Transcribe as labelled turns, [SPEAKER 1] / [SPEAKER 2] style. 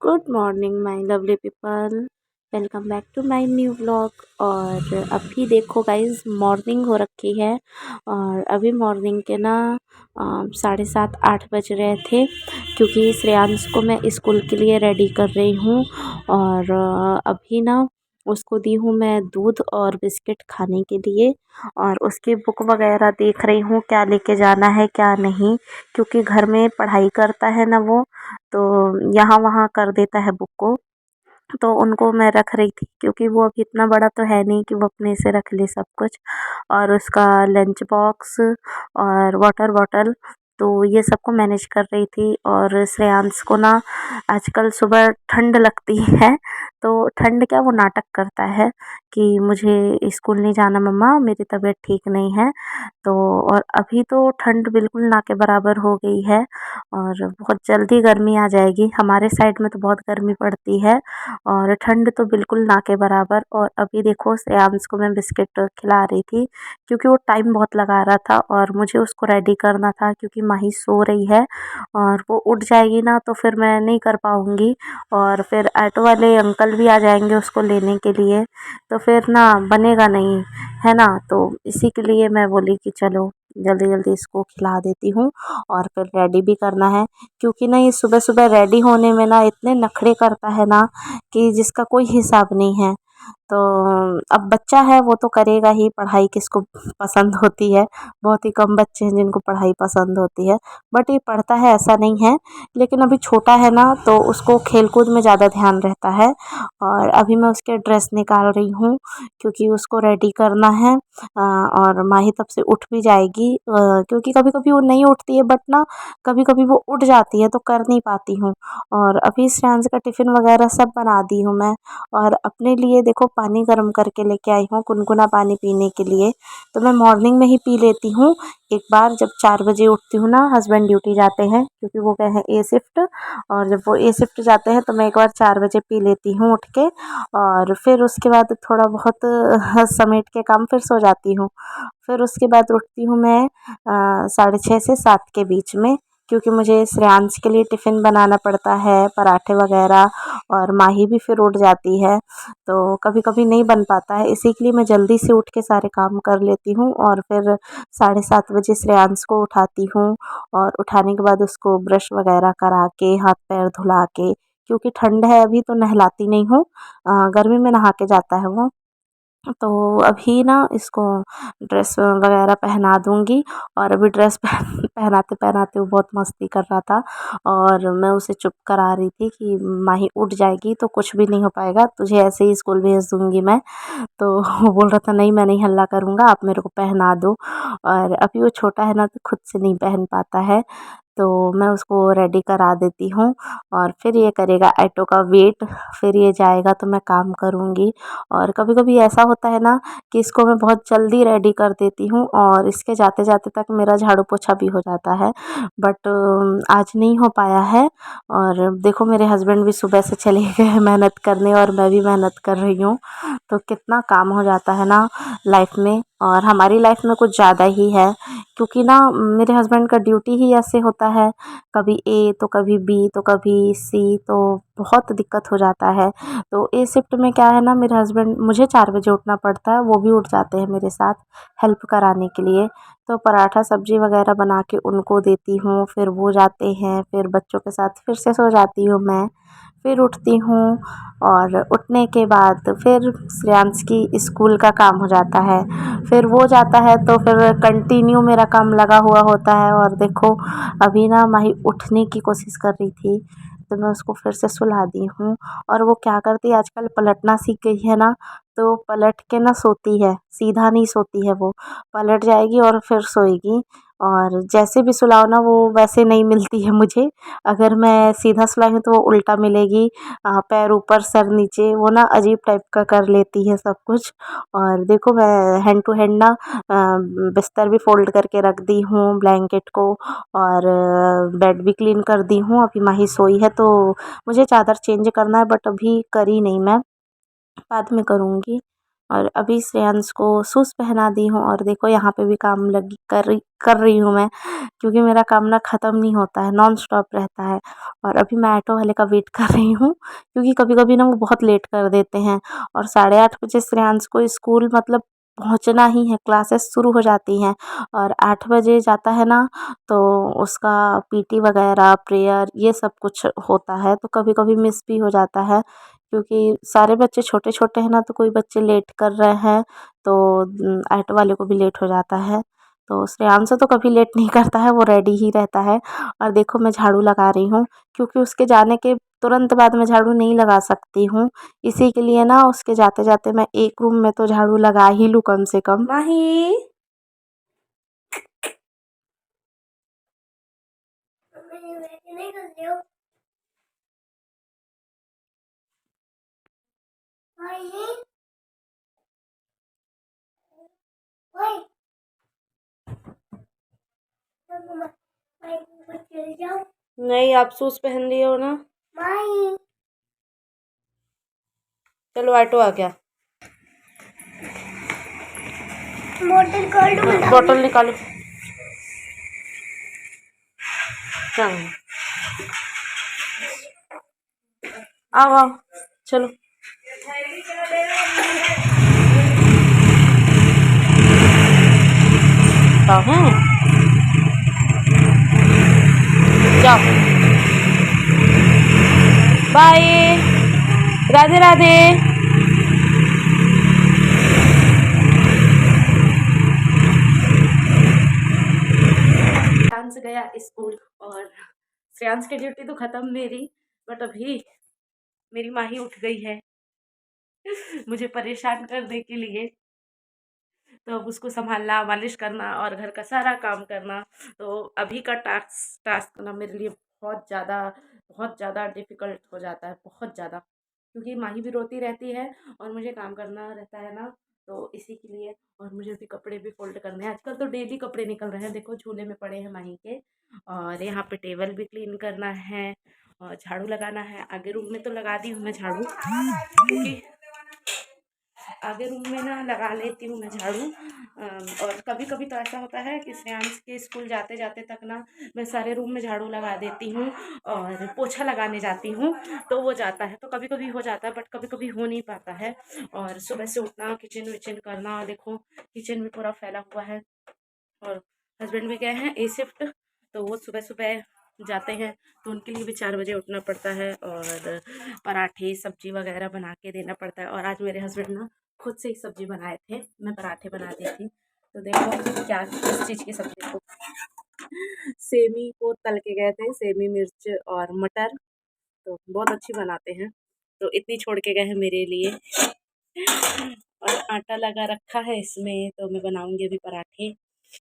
[SPEAKER 1] Good morning my lovely people. Welcome back to my new vlog. और अभी देखो guys, morning हो रखी है और अभी मॉर्निंग के ना 7:30-8 बज रहे थे, क्योंकि श्रेयांश को मैं स्कूल के लिए रेडी कर रही हूँ। और अभी ना उसको दी हूँ मैं दूध और बिस्किट खाने के लिए, और उसकी बुक वगैरह देख रही हूँ क्या लेके जाना है क्या नहीं, क्योंकि घर में पढ़ाई करता है ना वो, तो यहाँ वहाँ कर देता है बुक को। तो उनको मैं रख रही थी, क्योंकि वो अभी इतना बड़ा तो है नहीं कि वो अपने से रख ले सब कुछ। और उसका लंच बॉक्स और वाटर बॉटल, तो ये सब को मैनेज कर रही थी। और श्रेयांश को ना आजकल सुबह ठंड लगती है, तो ठंड क्या, वो नाटक करता है कि मुझे स्कूल नहीं जाना मम्मा, मेरी तबीयत ठीक नहीं है। तो और अभी तो ठंड बिल्कुल ना के बराबर हो गई है और बहुत जल्दी गर्मी आ जाएगी। हमारे साइड में तो बहुत गर्मी पड़ती है और ठंड तो बिल्कुल ना के बराबर। और अभी देखो श्रेयांश को मैं बिस्किट खिला रही थी, क्योंकि वो टाइम बहुत लगा रहा था और मुझे उसको रेडी करना था, क्योंकि माही सो रही है और वो उठ जाएगी ना तो फिर मैं नहीं कर पाऊँगी। और फिर ऑटो वाले अंकल भी आ जाएंगे उसको लेने के लिए, तो फिर ना बनेगा नहीं, है ना। तो इसी के लिए मैं बोली कि चलो जल्दी जल्दी इसको खिला देती हूँ और फिर रेडी भी करना है, क्योंकि ना ये सुबह सुबह रेडी होने में ना इतने नखरे करता है ना कि जिसका कोई हिसाब नहीं है। तो अब बच्चा है वो तो करेगा ही, पढ़ाई किसको पसंद होती है। बहुत ही कम बच्चे हैं जिनको पढ़ाई पसंद होती है, बट ये पढ़ता है ऐसा नहीं है। लेकिन अभी छोटा है ना, तो उसको खेल कूद में ज़्यादा ध्यान रहता है। और अभी मैं उसके ड्रेस निकाल रही हूँ, क्योंकि उसको रेडी करना है। और माही तब से उठ भी जाएगी, क्योंकि कभी कभी वो नहीं उठती है, बट ना कभी कभी वो उठ जाती है तो कर नहीं पाती हूँ। और अभी श्रेयांश का टिफ़िन वगैरह सब बना दी हूँ मैं। और अपने लिए देखो पानी गर्म करके लेके आई हूँ, गुनगुना पानी पीने के लिए। तो मैं मॉर्निंग में ही पी लेती हूँ एक बार, जब 4 बजे उठती हूँ ना, हस्बैंड ड्यूटी जाते हैं, क्योंकि वो गए हैं ए शिफ्ट। और जब वो ए शिफ्ट जाते हैं तो मैं एक बार 4 बजे पी लेती हूँ उठ के। और फिर उसके बाद थोड़ा बहुत समेट के काम फिर सो जाती हूँ। फिर उसके बाद उठती हूँ मैं 6:30 से 7 के बीच में, क्योंकि मुझे श्रेयांश के लिए टिफ़िन बनाना पड़ता है, पराठे वगैरह। और माही भी फिर उठ जाती है, तो कभी कभी नहीं बन पाता है, इसी के लिए मैं जल्दी से उठ के सारे काम कर लेती हूँ। और फिर 7:30 बजे श्रेयांश को उठाती हूँ, और उठाने के बाद उसको ब्रश वगैरह करा के हाथ पैर धुला के, क्योंकि ठंड है अभी तो नहलाती नहीं हूँ, गर्मी में नहा के जाता है वो। तो अभी ना इसको ड्रेस वगैरह पहना दूँगी। और अभी ड्रेस पहनाते पहनाते वो बहुत मस्ती कर रहा था, और मैं उसे चुप करा रही थी कि माही उठ जाएगी तो कुछ भी नहीं हो पाएगा, तुझे ऐसे ही स्कूल भेज दूँगी मैं। तो वो बोल रहा था नहीं मैं नहीं हल्ला करूँगा, आप मेरे को पहना दो। और अभी वो छोटा है ना, तो खुद से नहीं पहन पाता है, तो मैं उसको रेडी करा देती हूँ। और फिर ये करेगा ऑटो का वेट, फिर ये जाएगा तो मैं काम करूँगी। और कभी कभी ऐसा होता है ना कि इसको मैं बहुत जल्दी रेडी कर देती हूँ और इसके जाते जाते तक मेरा झाड़ू पोछा भी हो जाता है, बट आज नहीं हो पाया है। और देखो मेरे हस्बैंड भी सुबह से चले गए हैं मेहनत करने, और मैं भी मेहनत कर रही हूँ, तो कितना काम हो जाता है ना लाइफ में। और हमारी लाइफ में कुछ ज़्यादा ही है, क्योंकि ना मेरे हस्बैंड का ड्यूटी ही ऐसे होता है, कभी ए तो कभी बी तो कभी सी, तो बहुत दिक्कत हो जाता है। तो ए शिफ्ट में क्या है ना, मेरे हस्बैंड, मुझे 4 बजे उठना पड़ता है, वो भी उठ जाते हैं मेरे साथ हेल्प कराने के लिए। तो पराठा सब्जी वगैरह बना के उनको देती हूँ, फिर वो जाते हैं, फिर बच्चों के साथ फिर से सो जाती हूँ मैं। फिर उठती हूँ, और उठने के बाद फिर श्रेयांश की स्कूल का काम हो जाता है। फिर वो जाता है तो फिर कंटिन्यू मेरा काम लगा हुआ होता है। और देखो अभी ना माही उठने की कोशिश कर रही थी, तो मैं उसको फिर से सुला दी हूँ। और वो क्या करती है, आजकल पलटना सीख गई है ना, तो पलट के ना सोती है, सीधा नहीं सोती है, वो पलट जाएगी और फिर सोएगी। और जैसे भी सुलाओ ना वो वैसे नहीं मिलती है मुझे, अगर मैं सीधा सुलाई हूँ तो वो उल्टा मिलेगी, पैर ऊपर सर नीचे, वो ना अजीब टाइप का कर लेती है सब कुछ। और देखो मैं हैंड टू हैंड ना बिस्तर भी फोल्ड करके रख दी हूँ, ब्लैंकेट को। और बेड भी क्लीन कर दी हूँ। अभी माही सोई है तो मुझे चादर चेंज करना है, बट अभी करी नहीं मैं, बाद में करूँगी। और अभी श्रेयांश को शूज़ पहना दी हूँ और देखो यहाँ पे भी काम लगी कर रही हूँ मैं, क्योंकि मेरा काम ना ख़त्म नहीं होता है, नॉन स्टॉप रहता है। और अभी मैं ऑटो वाले का वेट कर रही हूँ, क्योंकि कभी कभी ना वो बहुत लेट कर देते हैं। और 8:30 बजे श्रेयांश को स्कूल मतलब पहुँचना ही है, क्लासेस शुरू हो जाती हैं। और 8 बजे जाता है ना, तो उसका पीटी वगैरह प्रेयर ये सब कुछ होता है, तो कभी कभी मिस भी हो जाता है, क्योंकि सारे बच्चे छोटे छोटे हैं ना, तो कोई बच्चे लेट कर रहे हैं, तो ऑटो वाले को भी लेट हो जाता है। तो श्रेयांश तो कभी लेट नहीं करता है, वो रेडी ही रहता है। और देखो मैं झाड़ू लगा रही हूँ, क्योंकि उसके जाने के तुरंत बाद मैं झाड़ू नहीं लगा सकती हूँ। इसी के लिए ना उसके जाते जाते मैं एक रूम में तो झाड़ू लगा ही लूँ कम से कम। माही नहीं, आप शूज पहन लिए हो ना। चलो ऑटो आ गया। बोतल निकालो। चलो आओ आओ चलो। हैं जाओ, बाय, राधे राधे। श्रेयांश गया स्कूल और श्रेयांश की ड्यूटी तो खत्म मेरी, बट अभी मेरी माही उठ गई है मुझे परेशान करने के लिए। तो अब उसको संभालना, मालिश करना और घर का सारा काम करना, तो अभी का टास्क ना मेरे लिए बहुत ज़्यादा डिफ़िकल्ट हो जाता है, बहुत ज़्यादा, क्योंकि माही भी रोती रहती है और मुझे काम करना रहता है ना, तो इसी के लिए। और मुझे भी कपड़े भी फ़ोल्ड करने हैं, आजकल तो डेली कपड़े निकल रहे हैं, देखो झूले में पड़े हैं माही के। और यहाँ पे टेबल भी क्लीन करना है और झाड़ू लगाना है। आगे रूम में तो लगा दी हूँ मैं झाड़ू, क्योंकि आगे रूम में ना लगा लेती हूँ मैं झाड़ू। और कभी कभी तो ऐसा होता है कि श्रेयांश के स्कूल जाते जाते तक ना मैं सारे रूम में झाड़ू लगा देती हूँ और पोछा लगाने जाती हूँ, तो वो जाता है, तो कभी कभी हो जाता है, बट कभी कभी हो नहीं पाता है। और सुबह से उठना, किचन विचन करना, देखो किचन भी पूरा फैला हुआ है। और हस्बैंड भी गए हैं ए शिफ्ट, तो वो सुबह सुबह जाते हैं, तो उनके लिए भी 4 बजे उठना पड़ता है और पराठे सब्जी वगैरह बना के देना पड़ता है। और आज मेरे हस्बैंड ना खुद से ही सब्जी बनाए थे, मैं पराठे बना दी थी। तो देखो क्या किस चीज़ की सब्जी को, सेमी को तल के गए थे, सेमी मिर्च और मटर, तो बहुत अच्छी बनाते हैं, तो इतनी छोड़ के गए हैं मेरे लिए। और आटा लगा रखा है इसमें, तो मैं बनाऊंगी अभी पराठे।